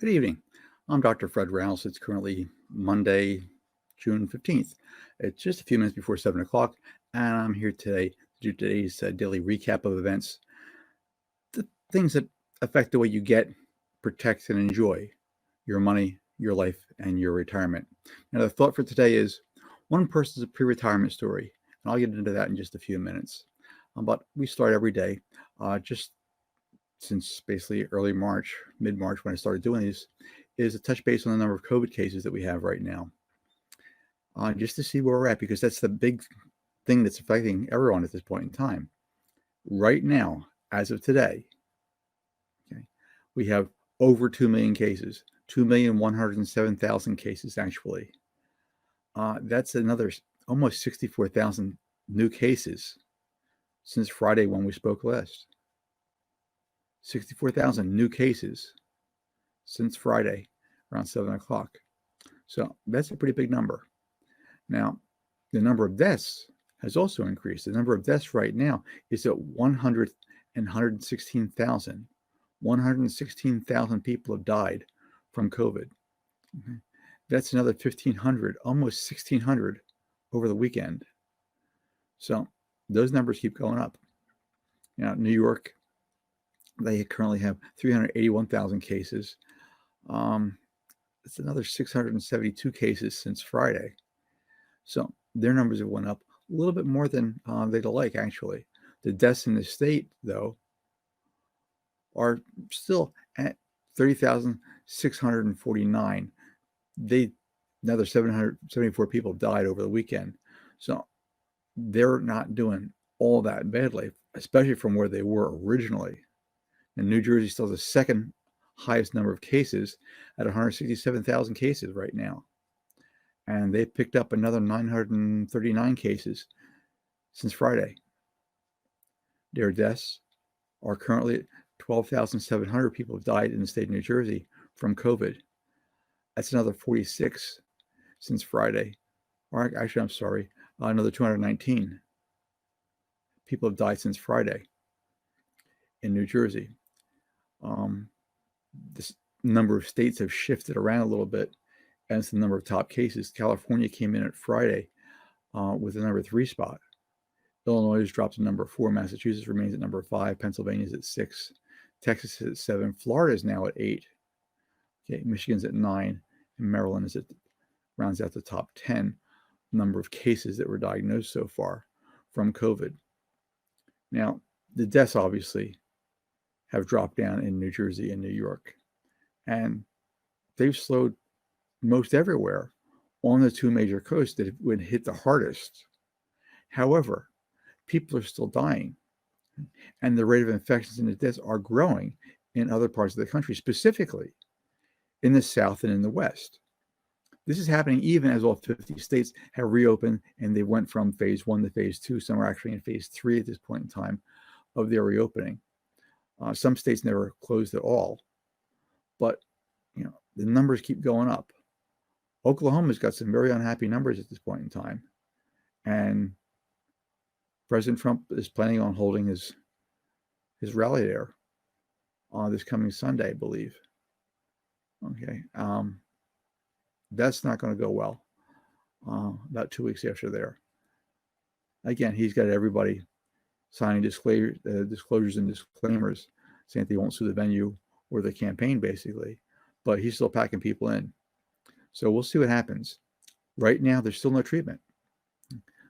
Good evening. I'm Dr. Fred Rouse. It's currently Monday, June 15th. It's just a few minutes before 7 o'clock, and I'm here today to do today's daily recap of events, the things that affect the way you get, protect, and enjoy your money, your life, and your retirement. Now, the thought for today is one person's a pre-retirement story, and I'll get into that in just a few minutes. But we start every day, just since basically early March, mid-March when I started doing these, is a touch base on the number of COVID cases that we have right now, just to see where we're at, because that's the big thing that's affecting everyone at this point in time. Right now, as of today, okay, we have over 2 million cases, 2,107,000 cases actually. That's another almost 64,000 new cases since Friday when we spoke last. 64,000 new cases since Friday around 7 o'clock. So that's a pretty big number. Now, the number of deaths has also increased. The number of deaths right now is at 116,000. 116,000 people have died from COVID. Okay. That's another 1,500, almost 1,600 over the weekend. So those numbers keep going up. Now, New York, they currently have 381,000 cases. It's another 672 cases since Friday. So their numbers have went up a little bit more than they'd like, actually. The deaths in the state, though, are still at 30,649. Another 774 people died over the weekend. So they're not doing all that badly, especially from where they were originally. And New Jersey still has the second highest number of cases at 167,000 cases right now. And they picked up another 939 cases since Friday. Their deaths are currently 12,700 people have died in the state of New Jersey from COVID. That's another 46 since Friday. Or actually, I'm sorry, another 219 people have died since Friday in New Jersey. This number of states have shifted around a little bit as the number of top cases. California came in at Friday with the number 3 spot. Illinois has dropped to number 4. Massachusetts remains at number 5. Pennsylvania is at 6. Texas is at 7. Florida is now at 8. Okay, Michigan's at 9. And Maryland is rounds out the top 10 number of cases that were diagnosed so far from COVID. Now, the deaths obviously have dropped down in New Jersey and New York. And they've slowed most everywhere on the 2 major coasts that would hit the hardest. However, people are still dying. And the rate of infections and the deaths are growing in other parts of the country, specifically in the South and in the West. This is happening even as all 50 states have reopened and they went from phase 1 to phase 2. Some are actually in phase 3 at this point in time of their reopening. Some states never closed at all. But, the numbers keep going up. Oklahoma's got some very unhappy numbers at this point in time. And President Trump is planning on holding his rally there this coming Sunday, I believe. Okay. That's not going to go well. About 2 weeks after there. Again, he's got everybody signing disclosures and disclaimers saying that they won't sue the venue or the campaign, basically. But he's still packing people in. So we'll see what happens. Right now, there's still no treatment.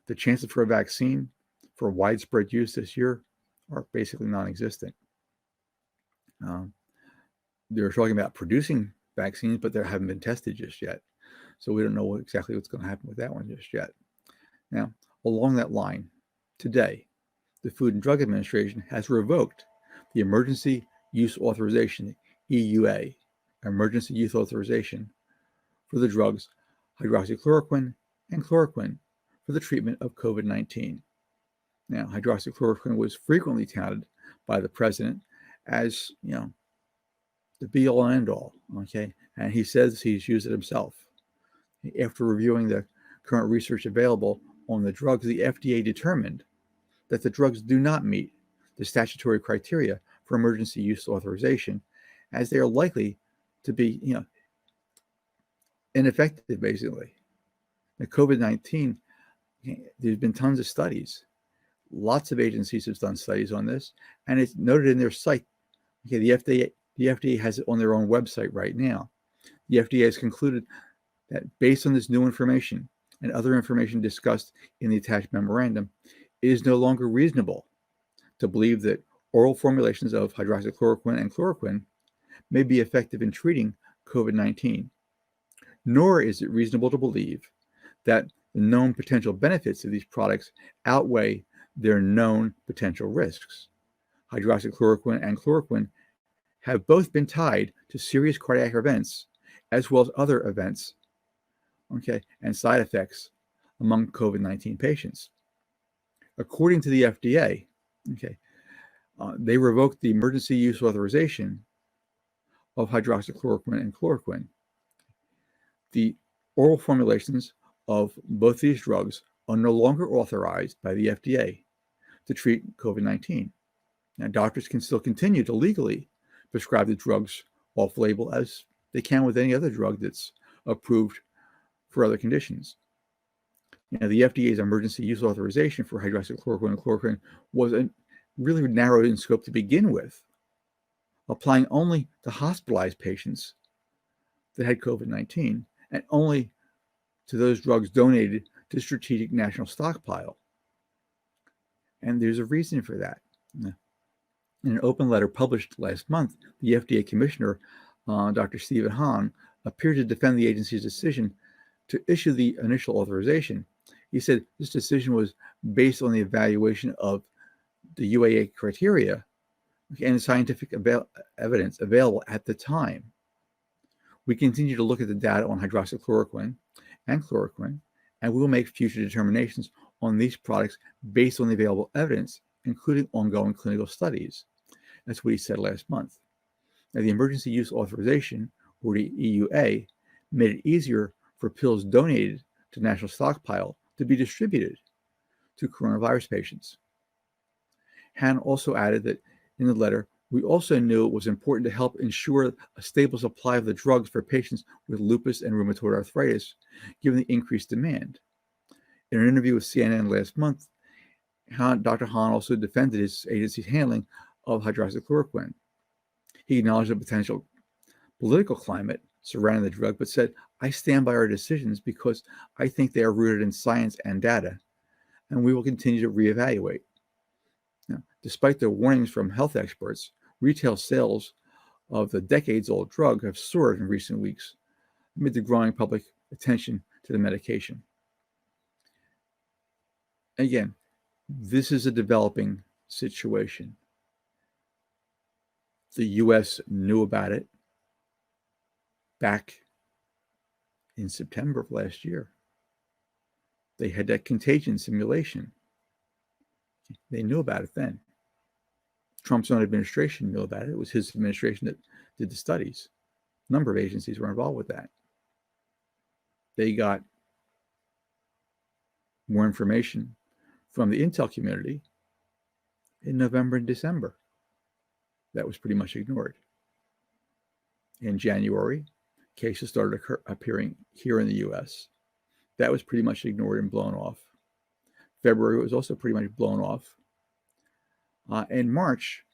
The chances for a vaccine for widespread use this year are basically non-existent. They're talking about producing vaccines, but they haven't been tested just yet. So we don't know exactly what's going to happen with that one just yet. Now, along that line, today, the Food and Drug Administration has revoked the Emergency Use Authorization, EUA, Emergency Use Authorization, for the drugs hydroxychloroquine and chloroquine for the treatment of COVID-19. Now, hydroxychloroquine was frequently touted by the president as, the be-all and end-all, okay? And he says he's used it himself. After reviewing the current research available on the drugs, the FDA determined that the drugs do not meet the statutory criteria for emergency use authorization, as they are likely to be, ineffective, basically. Now, COVID-19, there's been tons of studies. Lots of agencies have done studies on this, and it's noted in their site. Okay, the FDA has it on their own website right now. The FDA has concluded that based on this new information and other information discussed in the attached memorandum, it is no longer reasonable to believe that oral formulations of hydroxychloroquine and chloroquine may be effective in treating COVID-19, nor is it reasonable to believe that the known potential benefits of these products outweigh their known potential risks. Hydroxychloroquine and chloroquine have both been tied to serious cardiac events as well as other events, and side effects among COVID-19 patients. According to the FDA, they revoked the emergency use authorization of hydroxychloroquine and chloroquine. The oral formulations of both these drugs are no longer authorized by the FDA to treat COVID-19. Now, doctors can still continue to legally prescribe the drugs off-label as they can with any other drug that's approved for other conditions. The FDA's emergency use authorization for hydroxychloroquine and chloroquine was really narrowed in scope to begin with, applying only to hospitalized patients that had COVID-19 and only to those drugs donated to Strategic National Stockpile. And there's a reason for that. In an open letter published last month, the FDA Commissioner, Dr. Stephen Hahn, appeared to defend the agency's decision to issue the initial authorization. He said this decision was based on the evaluation of the UAA criteria and scientific evidence available at the time. We continue to look at the data on hydroxychloroquine and chloroquine, and we will make future determinations on these products based on the available evidence, including ongoing clinical studies. That's what he said last month. Now, the emergency use authorization, or the EUA, made it easier for pills donated to National Stockpile to be distributed to coronavirus patients. Hahn also added that in the letter, we also knew it was important to help ensure a stable supply of the drugs for patients with lupus and rheumatoid arthritis, given the increased demand. In an interview with CNN last month, Dr. Hahn also defended his agency's handling of hydroxychloroquine. He acknowledged the potential political climate surrounding the drug, but said, "I stand by our decisions because I think they are rooted in science and data, and we will continue to reevaluate." Now, despite the warnings from health experts, retail sales of the decades-old drug have soared in recent weeks amid the growing public attention to the medication. Again, this is a developing situation. The U.S. knew about it back in September of last year. They had that contagion simulation. They knew about it then. Trump's own administration knew about it. It was his administration that did the studies. A number of agencies were involved with that. They got more information from the intel community in November and December. That was pretty much ignored. In January, cases started appearing here in the U.S. That was pretty much ignored and blown off. February was also pretty much blown off. In March,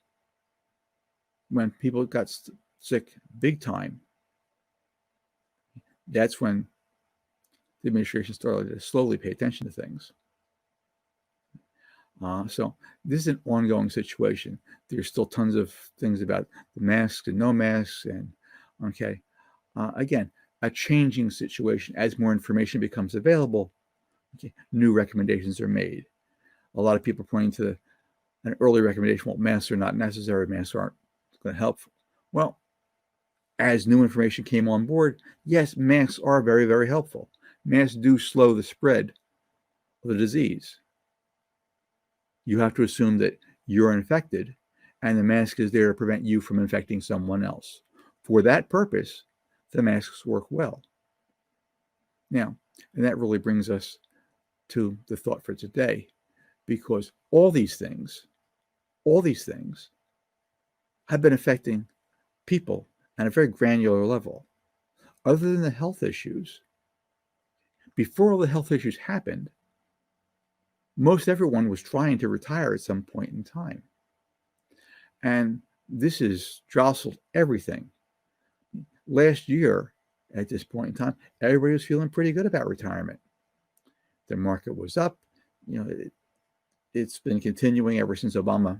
when people got sick big time, that's when the administration started to slowly pay attention to things. So this is an ongoing situation. There's still tons of things about the masks and no masks, and again, a changing situation. As more information becomes available, new recommendations are made. A lot of people pointing to an early recommendation, well, masks are not necessary, masks aren't going to help. Well, as new information came on board, yes, masks are very, very helpful. Masks do slow the spread of the disease. You have to assume that you're infected, and the mask is there to prevent you from infecting someone else. For that purpose, the masks work well. Now, and that really brings us to the thought for today, because all these things have been affecting people on a very granular level. Other than the health issues, before all the health issues happened, most everyone was trying to retire at some point in time. And this has jostled everything. Last year, at this point in time, everybody was feeling pretty good about retirement. The market was up. It's been continuing ever since Obama,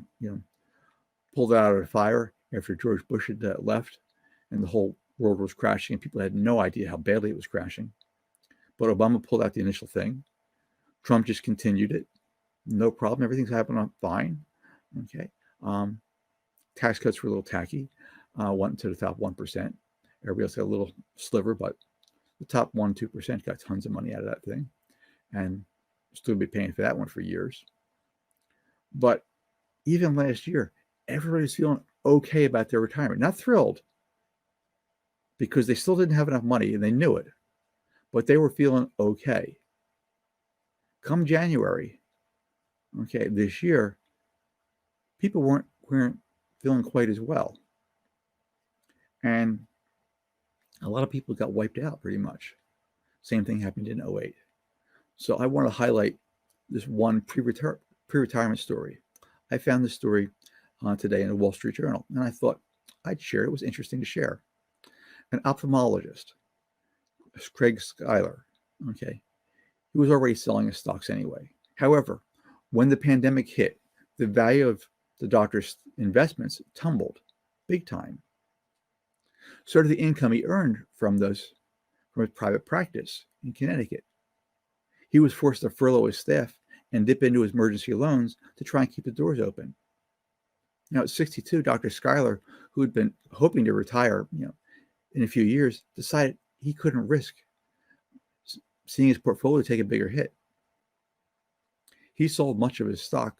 pulled out of the fire after George Bush had left, and the whole world was crashing, and people had no idea how badly it was crashing. But Obama pulled out the initial thing. Trump just continued it. No problem. Everything's happening fine. Okay. Tax cuts were a little tacky. Went to the top 1%. Everybody else got a little sliver, but the top 1%, 2% got tons of money out of that thing. And still be paying for that one for years. But even last year, everybody's feeling okay about their retirement. Not thrilled, because they still didn't have enough money and they knew it. But they were feeling okay. Come January, this year, people weren't feeling quite as well. And a lot of people got wiped out pretty much. Same thing happened in 2008. So I want to highlight this one pre-retirement story. I found this story today in the Wall Street Journal, and I thought I'd share it. It was interesting to share. An ophthalmologist, Craig Schuyler, he was already selling his stocks anyway. However, when the pandemic hit, the value of the doctor's investments tumbled big time. So did the income he earned from his private practice in Connecticut. He was forced to furlough his staff and dip into his emergency loans to try and keep the doors open. Now, at 62, Dr. Schuyler, who had been hoping to retire, in a few years, decided he couldn't risk seeing his portfolio take a bigger hit. He sold much of his stock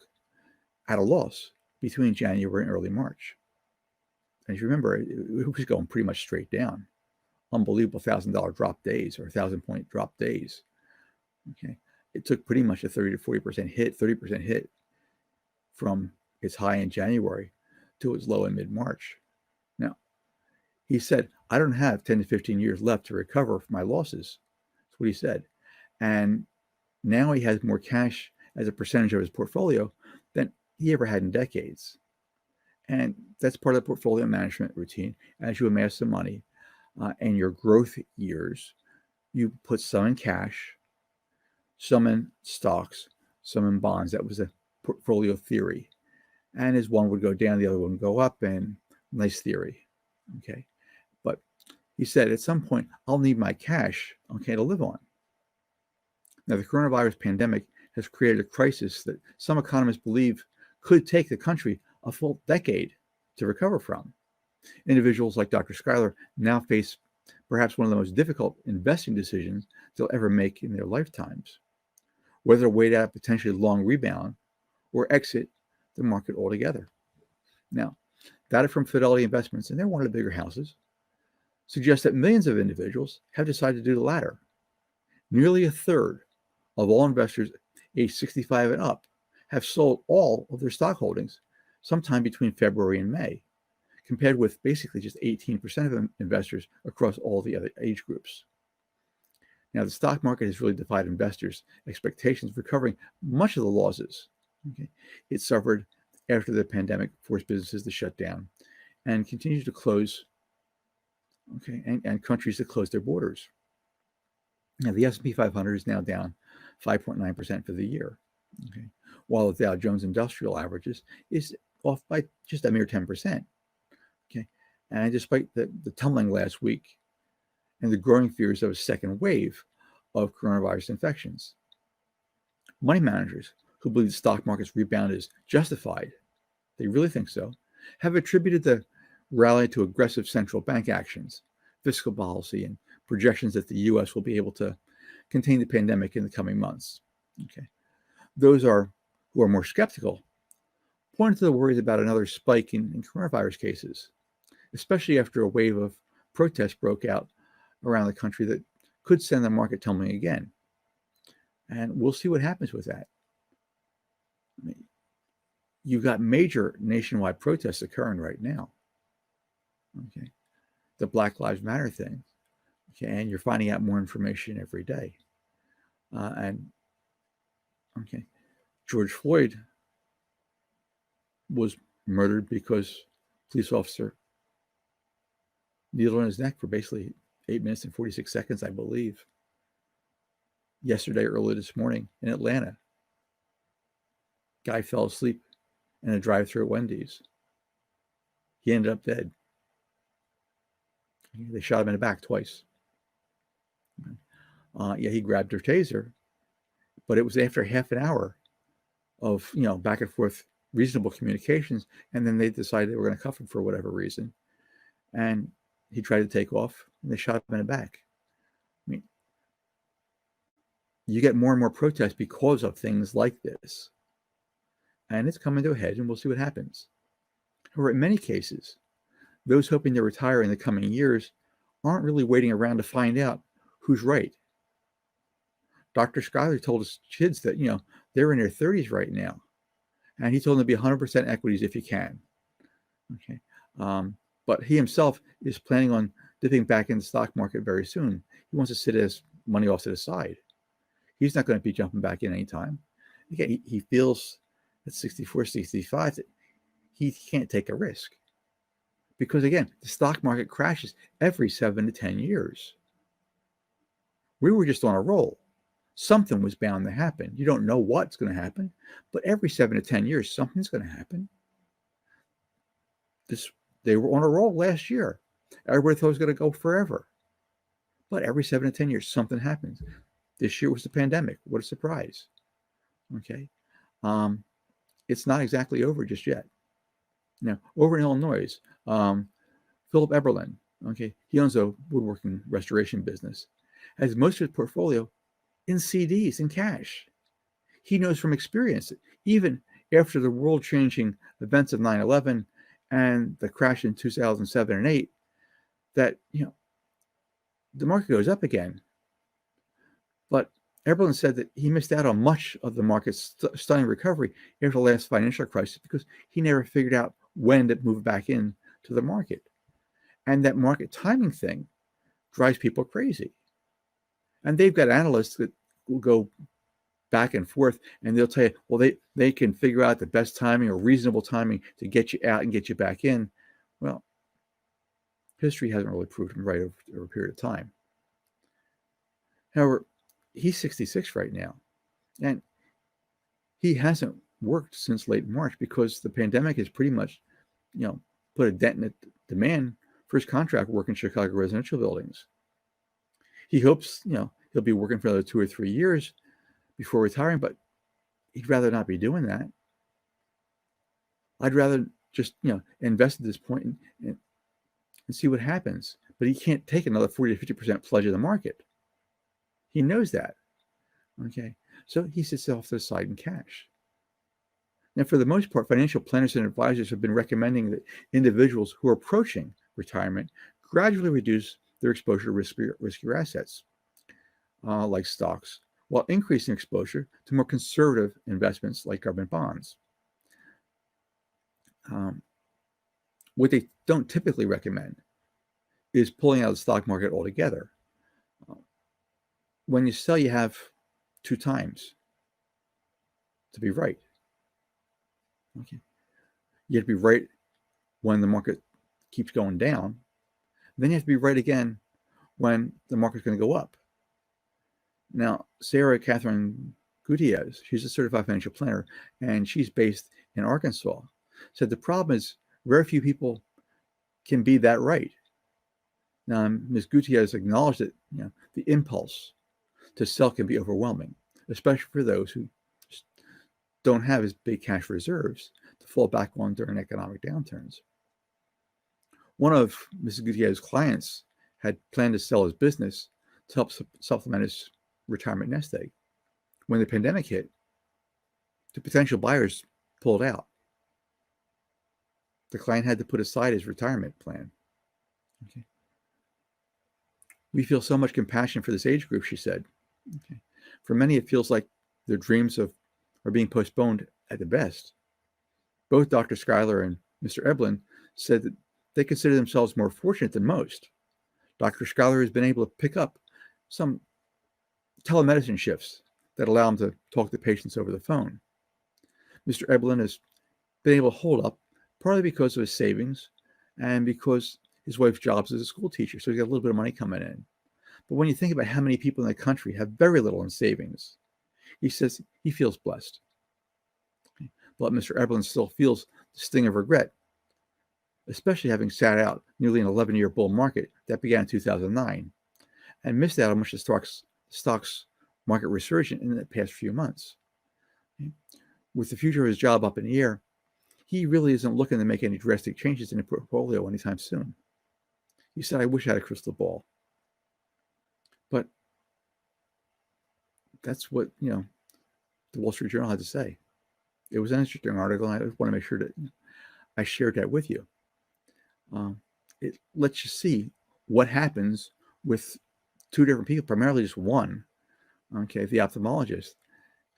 at a loss between January and early March. And if you remember, it was going pretty much straight down. Unbelievable $1,000 drop days or 1,000-point drop days. It took pretty much a 30 to 40% hit, 30% hit from its high in January to its low in mid-March. Now, he said, I don't have 10 to 15 years left to recover from my losses. That's what he said. And now he has more cash as a percentage of his portfolio than he ever had in decades. And that's part of the portfolio management routine. As you amass the money and your growth years, you put some in cash, some in stocks, some in bonds. That was a portfolio theory. And as one would go down, the other one would go up, and nice theory. But he said, at some point, I'll need my cash, to live on. Now, the coronavirus pandemic has created a crisis that some economists believe could take the country a full decade to recover from. Individuals like Dr. Schuyler now face perhaps one of the most difficult investing decisions they'll ever make in their lifetimes. Whether to wait out a potentially long rebound or exit the market altogether. Now, data from Fidelity Investments, and they're one of the bigger houses, suggests that millions of individuals have decided to do the latter. Nearly a third of all investors age 65 and up have sold all of their stock holdings sometime between February and May, compared with basically just 18% of investors across all the other age groups. Now, the stock market has really defied investors' expectations, recovering much of the losses it suffered after the pandemic forced businesses to shut down and continue to close, and countries to close their borders. Now, the S&P 500 is now down 5.9% for the year, while the Dow Jones Industrial Averages is off by just a mere 10%. And despite the tumbling last week and the growing fears of a second wave of coronavirus infections, money managers who believe the stock market's rebound is justified, they really think so, have attributed the rally to aggressive central bank actions, fiscal policy, and projections that the U.S. will be able to contain the pandemic in the coming months. Those who are more skeptical point to the worries about another spike in coronavirus cases, especially after a wave of protests broke out around the country that could send the market tumbling again. And we'll see what happens with that. You've got major nationwide protests occurring right now. the Black Lives Matter thing. Okay, and you're finding out more information every day. And okay, George Floyd was murdered because a police officer needle in his neck for basically 8 minutes and 46 seconds, I believe. Yesterday, early this morning in Atlanta, guy fell asleep in a drive-thru at Wendy's. He ended up dead. They shot him in the back twice. He grabbed her taser, but it was after half an hour of back and forth reasonable communications, and then they decided they were going to cuff him for whatever reason, and he tried to take off, and they shot him in the back. I mean, you get more and more protests because of things like this, and it's coming to a head, and we'll see what happens. However, in many cases, those hoping to retire in the coming years aren't really waiting around to find out who's right. Dr. Schuyler told his kids that, they're in their 30s right now. And he told them to be 100% equities if you can. Okay. But he himself is planning on dipping back in the stock market very soon. He wants to sit his money off to the side. He's not going to be jumping back in anytime. Again, he feels at 64, 65 that he can't take a risk. Because again, the stock market crashes every 7 to 10 years. We were just on a roll. Something was bound to happen. You don't know what's going to happen, but every 7 to 10 years, something's going to happen. They were on a roll last year. Everybody thought it was going to go forever. But every 7 to 10 years, something happens. This year was the pandemic. What a surprise. Okay. It's not exactly over just yet. Now, over in Illinois, Philip Eberlin, okay, he owns a woodworking restoration business, has most of his portfolio in CDs, in cash. He knows from experience that even after the world-changing events of 9/11 and the crash in 2007 and 8, that, the market goes up again. But Eberlin said that he missed out on much of the market's stunning recovery after the last financial crisis because he never figured out when to move back in to the market. And that market timing thing drives people crazy. And they've got analysts that will go back and forth, and they'll tell you, well, they can figure out the best timing or reasonable timing to get you out and get you back in. Well, history hasn't really proved them right over a period of time. However, he's 66 right now, and he hasn't worked since late March because the pandemic has pretty much, put a dent in the demand for his contract work in Chicago residential buildings. He hopes, he'll be working for another 2 or 3 years before retiring, but he'd rather not be doing that. I'd rather just, invest at this point and see what happens. But he can't take another 40 to 50% pledge of the market. He knows that. Okay. So he sits off to the side in cash. Now, for the most part, financial planners and advisors have been recommending that individuals who are approaching retirement gradually reduce their exposure to riskier assets, like stocks, while increasing exposure to more conservative investments like government bonds. What they don't typically recommend is pulling out of the stock market altogether. When you sell, you have 2 times to be right. Okay. You have to be right when the market keeps going down. Then you have to be right again when the market's going to go up. Now, Sarah Catherine Gutierrez, she's a certified financial planner, and she's based in Arkansas, said the problem is very few people can be that right. Now, Ms. Gutierrez acknowledged that the impulse to sell can be overwhelming, especially for those who don't have as big cash reserves to fall back on during economic downturns. One of Mrs. Gutierrez's clients had planned to sell his business to help supplement his retirement nest egg. When the pandemic hit, the potential buyers pulled out. The client had to put aside his retirement plan. Okay. We feel so much compassion for this age group, she said. Okay. For many, it feels like their dreams are being postponed at the best. Both Dr. Schuyler and Mr. Eberlin said that they consider themselves more fortunate than most. Dr. Schuyler has been able to pick up some telemedicine shifts that allow him to talk to patients over the phone. Mr. Eberlin has been able to hold up, partly because of his savings and because his wife's job is as a school teacher, so he's got a little bit of money coming in. But when you think about how many people in the country have very little in savings, he says he feels blessed. But Mr. Eberlin still feels the sting of regret, especially having sat out nearly an 11-year bull market that began in 2009 and missed out on much of the stocks market resurgence in the past few months. With the future of his job up in the air, he really isn't looking to make any drastic changes in the portfolio anytime soon. He said, "I wish I had a crystal ball." But that's what, the Wall Street Journal had to say. It was an interesting article, and I want to make sure that I shared that with you. It lets you see what happens with two different people, primarily just one, the ophthalmologist,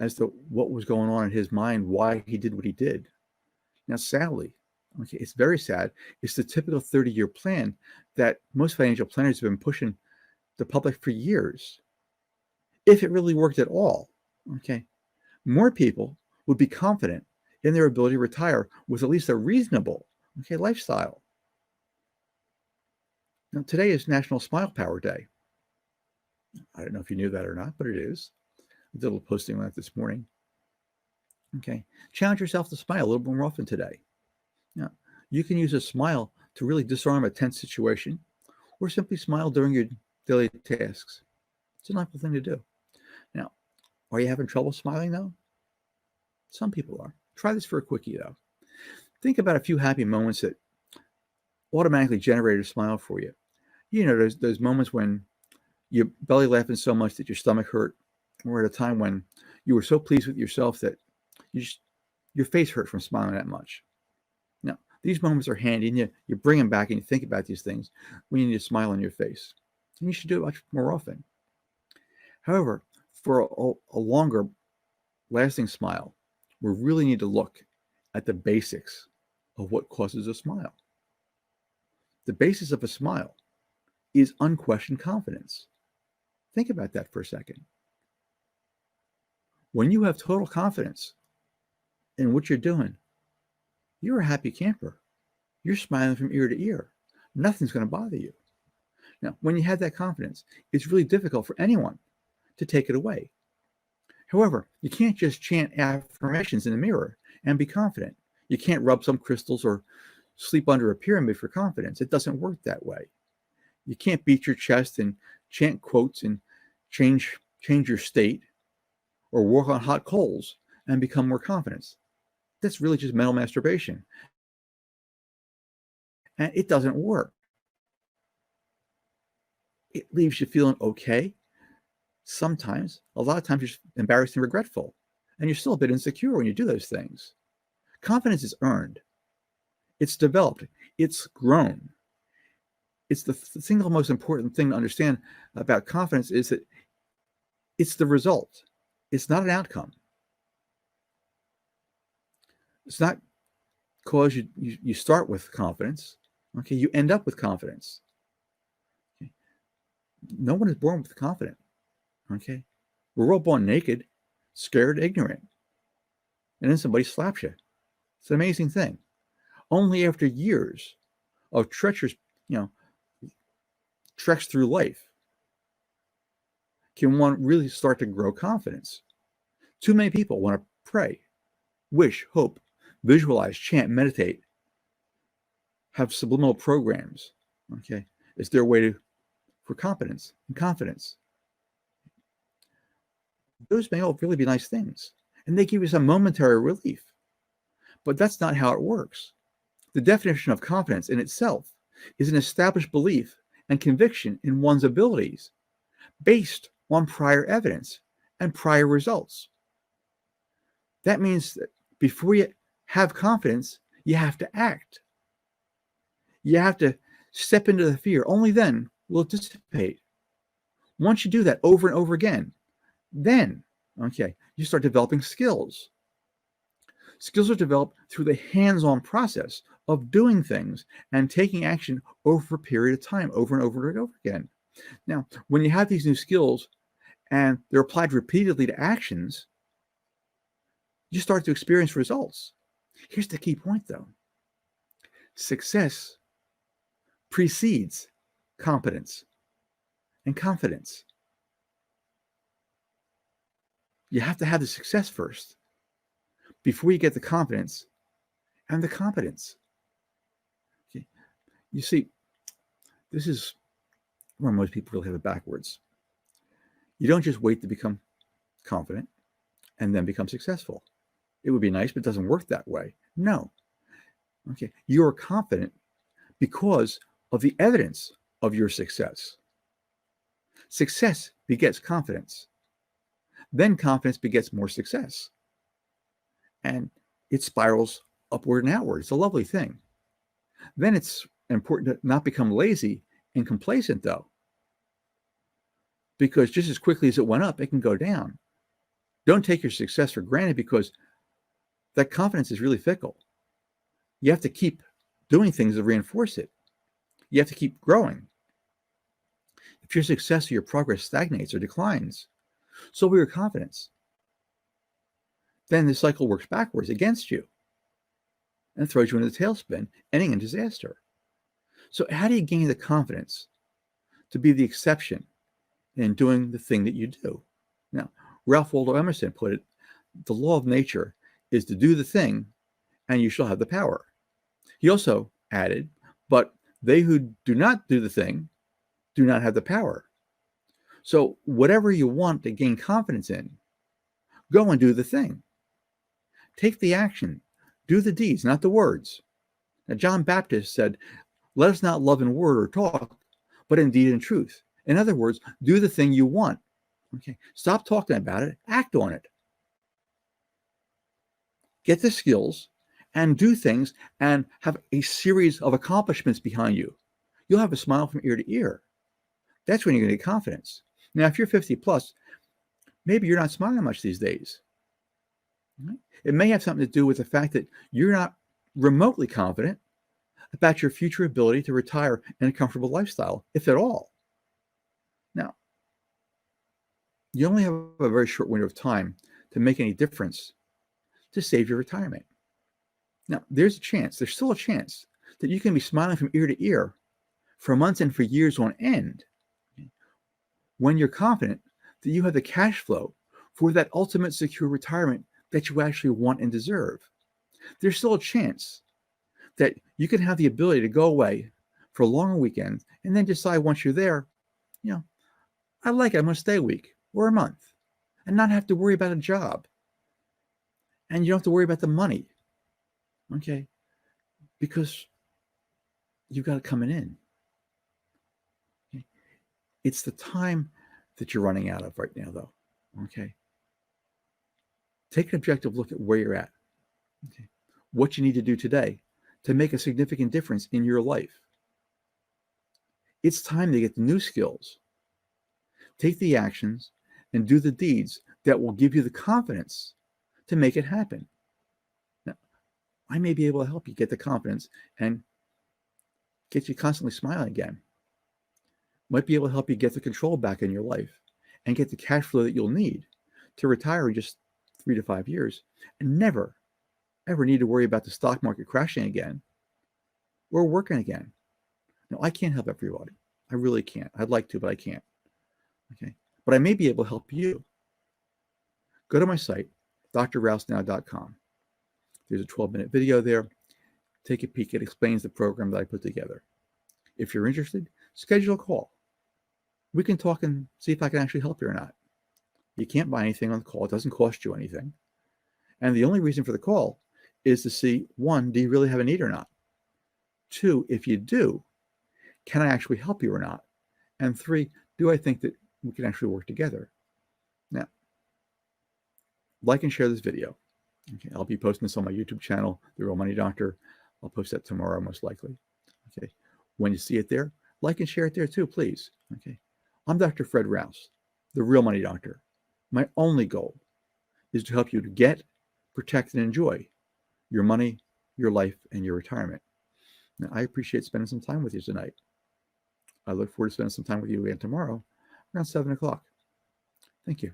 as to what was going on in his mind, why he did what he did. Now, sadly, it's very sad. It's the typical 30-year plan that most financial planners have been pushing the public for years. If it really worked at all, more people would be confident in their ability to retire with at least a reasonable, lifestyle. Now, today is National Smile Power Day. I don't know if you knew that or not, but it is. I did a little posting on that this morning. Challenge yourself to smile a little more often today. Now, you can use a smile to really disarm a tense situation, or simply smile during your daily tasks. It's a delightful thing to do. Now, are you having trouble smiling though? Some people are. Try this for a quickie though. Think about a few happy moments that automatically generate a smile for you. Those moments when you're belly laughing so much that your stomach hurt, or at a time when you were so pleased with yourself that your face hurt from smiling that much. Now, these moments are handy, and you bring them back and you think about these things when you need a smile on your face. And you should do it much more often. However, for a longer lasting smile, we really need to look at the basics of what causes a smile. The basis of a smile is unquestioned confidence. Think about that for a second. When you have total confidence in what you're doing, you're a happy camper. You're smiling from ear to ear. Nothing's going to bother you. Now, when you have that confidence, it's really difficult for anyone to take it away. However, you can't just chant affirmations in the mirror and be confident. You can't rub some crystals or sleep under a pyramid for confidence. It doesn't work that way. You can't beat your chest and chant quotes and change your state or work on hot coals and become more confident. That's really just mental masturbation. And it doesn't work. It leaves you feeling okay. Sometimes, a lot of times, you're embarrassed and regretful, and you're still a bit insecure when you do those things. Confidence is earned. It's developed. It's grown. It's the single most important thing to understand about confidence is that it's the result. It's not an outcome. It's not because you start with confidence. You end up with confidence. No one is born with confidence. We're all born naked, scared, ignorant. And then somebody slaps you. It's an amazing thing. Only after years of treacherous, treks through life can one really start to grow confidence. Too many people want to pray, wish, hope, visualize, chant, meditate, have subliminal programs. It's their way for competence and confidence. Those may all really be nice things, and they give you some momentary relief. But that's not how it works. The definition of confidence in itself is an established belief and conviction in one's abilities based on prior evidence and prior results. That means that before you have confidence, you have to act. You have to step into the fear. Only then will it dissipate. Once you do that over and over again, then, you start developing skills. Skills are developed through the hands-on process of doing things and taking action over a period of time, over and over and over again. Now, when you have these new skills and they're applied repeatedly to actions, you start to experience results. Here's the key point, though. Success precedes competence and confidence. You have to have the success first before you get the confidence and the competence. Okay. You see, this is where most people really have it backwards. You don't just wait to become confident and then become successful. It would be nice, but it doesn't work that way. No. Okay. You are confident because of the evidence of your success. Success begets confidence. Then confidence begets more success. And it spirals upward and outward. It's a lovely thing. Then it's important to not become lazy and complacent, though, because just as quickly as it went up, it can go down. Don't take your success for granted, because that confidence is really fickle. You have to keep doing things to reinforce it. You have to keep growing. If your success or your progress stagnates or declines, so will your confidence. Then the cycle works backwards against you and throws you into the tailspin, ending in disaster. So how do you gain the confidence to be the exception in doing the thing that you do? Now, Ralph Waldo Emerson put it, the law of nature is to do the thing and you shall have the power. He also added, but they who do not do the thing do not have the power. So whatever you want to gain confidence in, go and do the thing. Take the action. Do the deeds, not the words. Now, John Baptist said, let us not love in word or talk, but in deed and truth. In other words, do the thing you want. Okay. Stop talking about it. Act on it. Get the skills and do things and have a series of accomplishments behind you. You'll have a smile from ear to ear. That's when you're going to get confidence. Now, if you're 50 plus, maybe you're not smiling much these days. It may have something to do with the fact that you're not remotely confident about your future ability to retire in a comfortable lifestyle, if at all. Now, you only have a very short window of time to make any difference to save your retirement. Now, there's still a chance that you can be smiling from ear to ear for months and for years on end when you're confident that you have the cash flow for that ultimate secure retirement that you actually want and deserve. There's still a chance that you can have the ability to go away for a longer weekend and then decide once you're there, I like it, I'm going to stay a week or a month and not have to worry about a job. And you don't have to worry about the money, okay? Because you've got it coming in. Okay? It's the time that you're running out of right now, though, okay? Take an objective look at where you're at, okay? What you need to do today to make a significant difference in your life. It's time to get the new skills, take the actions, and do the deeds that will give you the confidence to make it happen. Now, I may be able to help you get the confidence and get you constantly smiling again. Might be able to help you get the control back in your life and get the cash flow that you'll need to retire in just 3 to 5 years and never, ever need to worry about the stock market crashing again or working again. No, I can't help everybody. I really can't. I'd like to, but I can't. Okay. But I may be able to help you. Go to my site, drrousenow.com. There's a 12-minute video there. Take a peek. It explains the program that I put together. If you're interested, schedule a call. We can talk and see if I can actually help you or not. You can't buy anything on the call. It doesn't cost you anything. And the only reason for the call is to see, 1, do you really have a need or not? 2, if you do, can I actually help you or not? And 3, do I think that we can actually work together? Now, like and share this video. Okay, I'll be posting this on my YouTube channel, The Real Money Doctor. I'll post that tomorrow, most likely. Okay, when you see it there, like and share it there too, please. Okay, I'm Dr. Fred Rouse, The Real Money Doctor. My only goal is to help you to get, protect, and enjoy your money, your life, and your retirement. Now, I appreciate spending some time with you tonight. I look forward to spending some time with you again tomorrow around 7 o'clock. Thank you.